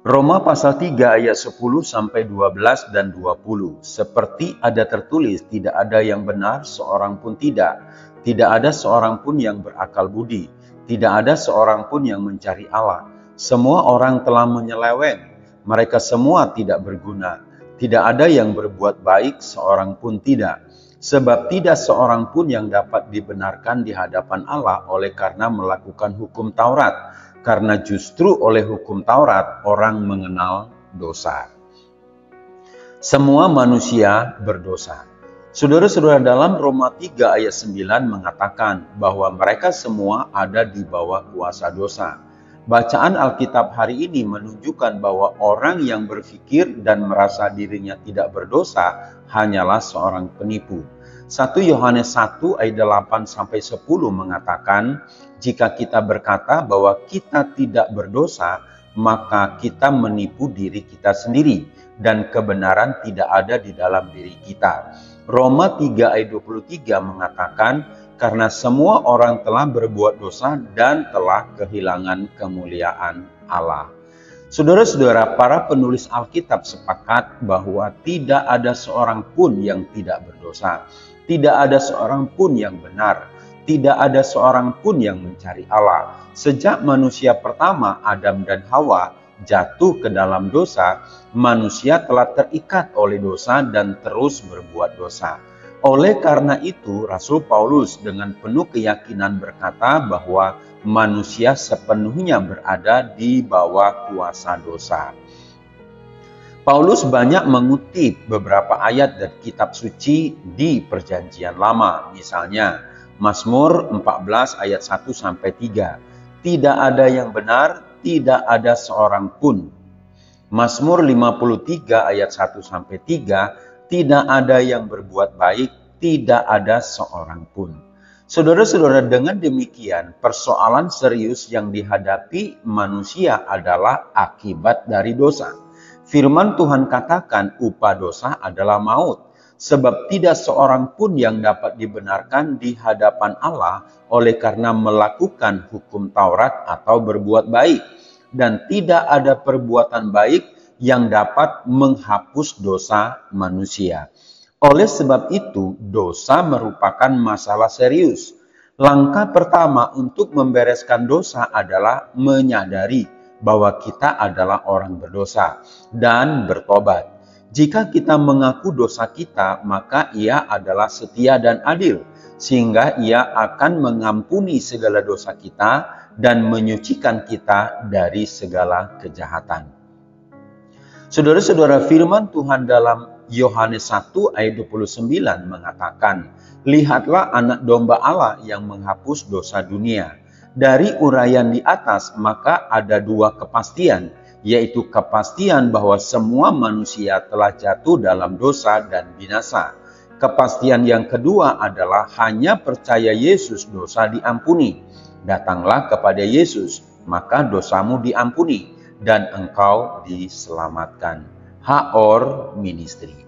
Roma pasal 3 ayat 10 sampai 12 dan 20. Seperti ada tertulis, tidak ada yang benar, seorang pun tidak. Tidak ada seorang pun yang berakal budi. Tidak ada seorang pun yang mencari Allah. Semua orang telah menyeleweng. Mereka semua tidak berguna. Tidak ada yang berbuat baik, seorang pun tidak. Sebab tidak seorang pun yang dapat dibenarkan di hadapan Allah oleh karena melakukan hukum Taurat. Karena justru oleh hukum Taurat orang mengenal dosa. Semua manusia berdosa. Saudara-saudara, dalam Roma 3 ayat 9 mengatakan bahwa mereka semua ada di bawah kuasa dosa. Bacaan Alkitab hari ini menunjukkan bahwa orang yang berpikir dan merasa dirinya tidak berdosa hanyalah seorang penipu. 1 Yohanes 1 ayat 8-10 mengatakan, jika kita berkata bahwa kita tidak berdosa, maka kita menipu diri kita sendiri dan kebenaran tidak ada di dalam diri kita. Roma 3 ayat 23 mengatakan, karena semua orang telah berbuat dosa dan telah kehilangan kemuliaan Allah. Saudara-saudara, para penulis Alkitab sepakat bahwa tidak ada seorang pun yang tidak berdosa. Tidak ada seorang pun yang benar. Tidak ada seorang pun yang mencari Allah. Sejak manusia pertama, Adam dan Hawa, jatuh ke dalam dosa, manusia telah terikat oleh dosa dan terus berbuat dosa. Oleh karena itu, Rasul Paulus dengan penuh keyakinan berkata bahwa manusia sepenuhnya berada di bawah kuasa dosa. Paulus banyak mengutip beberapa ayat dari kitab suci di Perjanjian Lama. Misalnya, Mazmur 14 ayat 1-3. Tidak ada yang benar, tidak ada seorang pun. Mazmur 53 ayat 1-3. Tidak ada yang berbuat baik, tidak ada seorang pun. Saudara-saudara, dengan demikian persoalan serius yang dihadapi manusia adalah akibat dari dosa. Firman Tuhan katakan upah dosa adalah maut. Sebab tidak seorang pun yang dapat dibenarkan di hadapan Allah oleh karena melakukan hukum Taurat atau berbuat baik. Dan tidak ada perbuatan baik yang dapat menghapus dosa manusia. Oleh sebab itu, dosa merupakan masalah serius. Langkah pertama untuk membereskan dosa adalah menyadari bahwa kita adalah orang berdosa dan bertobat. Jika kita mengaku dosa kita, maka Ia adalah setia dan adil, sehingga Ia akan mengampuni segala dosa kita dan menyucikan kita dari segala kejahatan. Saudara-saudara, firman Tuhan dalam Yohanes 1 ayat 29 mengatakan, lihatlah anak domba Allah yang menghapus dosa dunia. Dari uraian di atas, maka ada dua kepastian, yaitu kepastian bahwa semua manusia telah jatuh dalam dosa dan binasa. Kepastian yang kedua adalah hanya percaya Yesus dosa diampuni. Datanglah kepada Yesus, maka dosamu diampuni dan engkau diselamatkan. Haor Ministry.